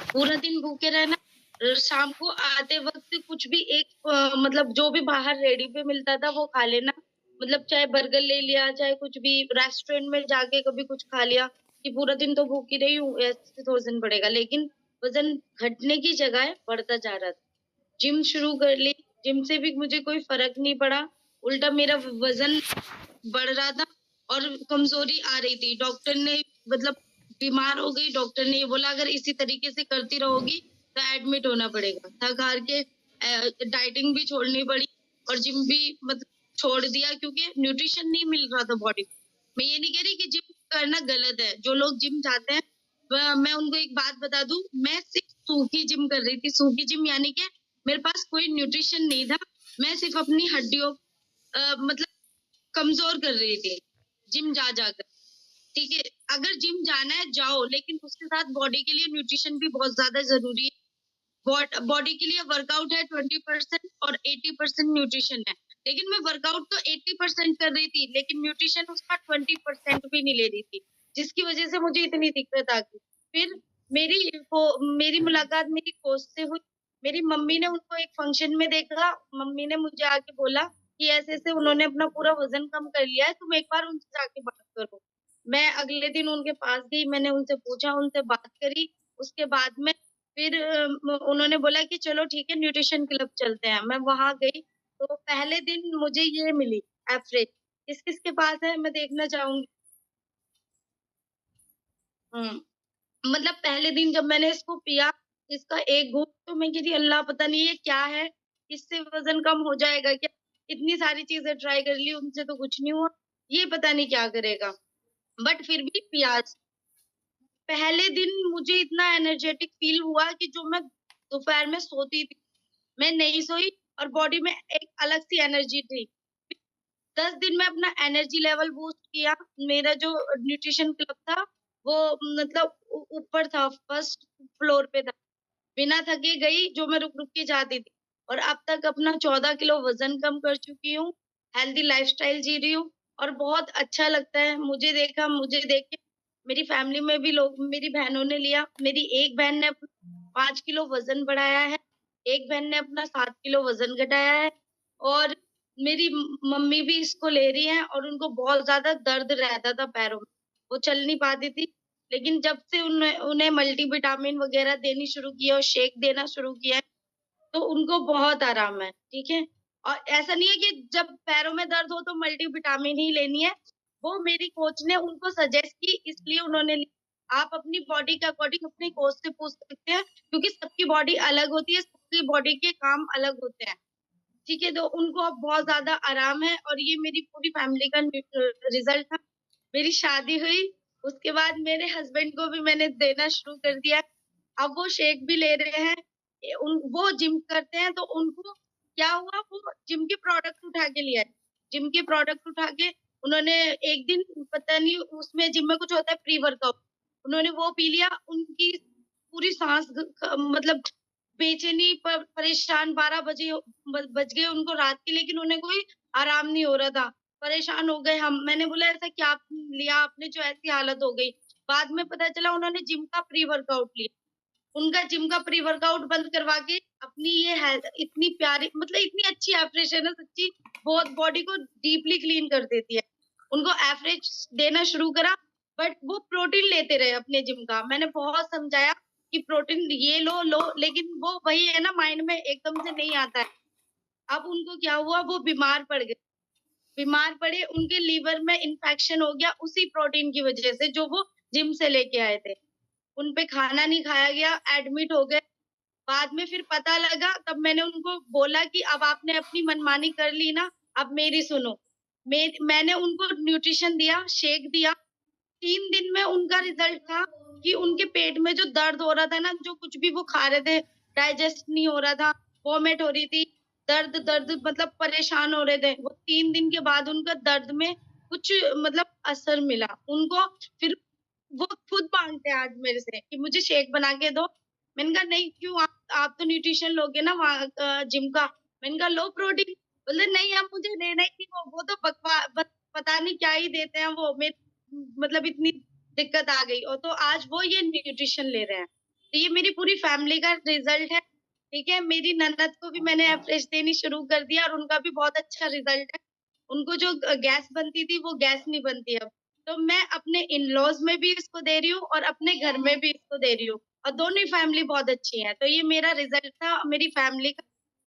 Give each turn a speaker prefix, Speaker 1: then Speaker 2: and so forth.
Speaker 1: पूरा दिन भूखे रहना, शाम को आते वक़्त कुछ भी एक मतलब जो भी बाहर रेडी पे मिलता था वो खा लेना। मतलब चाहे बर्गर ले लिया, चाहे कुछ भी रेस्टोरेंट में जाके कभी कुछ खा लिया, कि पूरा दिन तो भूखी रही हूँ, ऐसे तो वज़न बढ़ेगा। लेकिन वज़न घटने की जगह बढ़ता जा रहा था। जिम शुरू कर ली, जिम से भी मुझे कोई फ़र्क नहीं पड़ा, उल्टा मेरा वज़न बढ़ रहा था और कमज़ोरी आ रही थी। डॉक्टर ने मतलब बीमार हो गई, डॉक्टर ने ये बोला अगर इसी तरीके से करती रहोगी तो एडमिट होना पड़ेगा। थक-हार के डाइटिंग भी छोड़नी पड़ी और जिम भी मतलब छोड़ दिया क्योंकि न्यूट्रिशन नहीं मिल रहा था बॉडी को। मैं ये नहीं कह रही कि जिम करना गलत है, जो लोग जिम जाते हैं मैं उनको एक बात बता दूँ, मैं सिर्फ़ सूखी जिम कर रही थी। सूखी जिम यानी कि मेरे पास कोई न्यूट्रिशन नहीं था, मैं सिर्फ़ अपनी हड्डियों मतलब कमज़ोर कर रही थी, जिम जा जाकर, ठीक है? अगर जिम जाना है जाओ, लेकिन उसके साथ बॉडी के लिए न्यूट्रिशन भी बहुत ज़्यादा ज़रूरी है। बॉडी के लिए वर्कआउट है 20% और 80% न्यूट्रिशन है। लेकिन मैं वर्कआउट तो 80% कर रही थी, लेकिन न्यूट्रिशन उसका 20% भी नहीं ले रही थी, जिसकी वज़ह से मुझे इतनी दिक्कत आ गई। फिर मेरी मुलाकात मेरी कोच से हुई। मेरी मम्मी ने उनको एक फंक्शन में देखा, मम्मी ने मुझे आके बोला कि ऐसे-ऐसे उन्होंने अपना पूरा वज़न कम कर लिया है, तुम एक बार उनसे जाके बात करो। मैं अगले दिन उनके पास गई, मैंने उनसे पूछा, उनसे बात करी, उसके बाद में फिर उन्होंने बोला कि चलो ठीक है न्यूट्रिशन क्लब चलते हैं। मैं वहाँ गई, तो पहले दिन मुझे ये मिली एवरेज। किस-किस के पास है मैं देखना चाहूँगी। हुँ, मतलब पहले दिन जब मैंने इसको पिया, इसका एक घूँट तो मैं कह रही अल्लाह पता नहीं ये क्या है? इससे वज़न कम हो जाएगा क्या? इतनी सारी चीज़ें ट्राई कर ली, उनसे तो कुछ नहीं हुआ। ये पता नहीं क्या करेगा? बट फिर भी पिया। पहले दिन मुझे इतना एनर्जेटिक फ़ील हुआ कि जो मैं दोपहर में सोती थी, मैं नहीं सोई और बॉडी में एक अलग-सी एनर्जी थी। 10 दिन में अपना एनर्जी लेवल बूस्ट किया। मेरा जो न्यूट्रिशन क्लब था, वो मतलब ऊपर था, फर्स्ट फ्लोर पे था। बिना थके गई, जो मैं रुक-रुक के जाती थी और अब तक अपना 14 किलो वज़न कम कर चुकी हूँ, हेल्दी लाइफ़स्टाइल जी रही हूँ और बहुत अच्छा लगता है। मुझे देख के मेरी फैमिली में भी लोग मेरी बहनों ने लिया। मेरी एक बहन ने 5 किलो वज़न बढ़ाया है, एक बहन ने अपना 7 किलो वज़न घटाया है और मेरी मम्मी भी इसको ले रही हैं और उनको बहुत ज़्यादा दर्द रहता था पैरों में। वो चल नहीं पाती थी, लेकिन जब से उन्हें उन्हें मल्टीविटामिन वग़ैरह देनी शुरू की है और शेक देना शुरू किया है, तो उनको बहुत आराम है, ठीक है? और ऐसा नहीं है कि जब पैरों में दर्द हो तो मल्टीविटामिन ही लेनी है, वो मेरी कोच ने उनको सजेस्ट की इसलिए उन्होंने ली। आप अपनी बॉडी के अकॉर्डिंग अपने कोच से पूछ सकते हैं क्योंकि सबकी बॉडी अलग होती है, सबकी बॉडी के काम अलग होते हैं, ठीक है? तो उनको अब बहुत ज़्यादा आराम है और ये मेरी पूरी फैमिली का रिज़ल्ट था। मेरी शादी हुई, उसके बाद मेरे हस्बैंड को भी मैंने देना शुरू कर दिया। अब वो शेक भी ले रहे हैं। वो जिम करते हैं तो उनको क्या हुआ वो जिम के प्रोडक्ट उठा के ले आए। जिम के प्रोडक्ट उठा के उन्होंने एक दिन पता नहीं उसमें जिम में कुछ होता है प्री वर्कआउट, उन्होंने वो पी लिया, उनकी पूरी साँस मतलब बेचैनी परेशान 12 बजे बज गए उनको रात के लेकिन उन्हें कोई आराम नहीं हो रहा था। परेशान हो गए हम। मैंने बोला ऐसा क्या लिया आपने जो ऐसी हालत हो गई? बाद में पता चला उन्होंने जिम का प्री वर्कआउट लिया। उनका जिम का प्री वर्कआउट बंद करवा के अपनी ये हेल्थ इतनी प्यारी मतलब इतनी अच्छी एवरेज है ना सच्ची, बहुत बॉडी को डीपली क्लीन कर देती है। उनको एवरेज देना शुरू करा बट वो प्रोटीन लेते रहे अपने जिम का। मैंने बहुत समझाया कि प्रोटीन ये लो लेकिन वो वही है ना माइंड में एकदम से नहीं आता है। अब उनको क्या हुआ वो बीमार पड़ गए। बीमार पड़े, उनके लीवर में इन्फेक्शन हो गया उसी प्रोटीन की वज़ह से जो वो जिम से लेके आए थे। उन पे खाना नहीं खाया गया, एडमिट हो गए। बाद में फिर पता लगा तब मैंने उनको बोला कि अब आपने अपनी मनमानी कर ली ना, अब मेरी सुनो। मैंने उनको न्यूट्रिशन दिया, शेक दिया। 3 दिन में उनका रिज़ल्ट था कि उनके पेट में जो दर्द हो रहा था ना, जो कुछ भी वो खा रहे थे, डाइजेस्ट नहीं हो रहा था, वॉमिट हो रही थी, दर्द मतलब परेशान हो रहे थे। वो 3 दिन के बाद उनका दर्द में कुछ मतलब असर मिला। उनको फिर वो खुद माँगते हैं आज मेरे से कि मुझे शेक बना के दो। मैंने कहा नहीं क्यों आप तो न्यूट्रिशन लोगे ना वहाँ जिम का। मैंने कहा लो प्रोटीन। बोले नहीं अब मुझे लेना ही नहीं वो तो पता नहीं क्या ही देते हैं वो मतलब इतनी दिक्कत आ गई और तो आज वो ये न्यूट्रिशन ले रहे हैं। तो ये मेरी पूरी फैमिली का रिज़ल्ट है, ठीक है? मेरी ननद को भी मैंने एवरेज देनी शुरू कर दिया और उनका भी बहुत अच्छा रिज़ल्ट है। उनको जो गैस बनती थी, वो गैस नहीं बनती अब। तो मैं अपने इन-लॉज़ में भी इसको दे रही हूँ और अपने घर में भी इसको दे रही हूँ और दोनों ही फैमिली बहुत अच्छी हैं। तो ये मेरा रिज़ल्ट था मेरी फैमिली का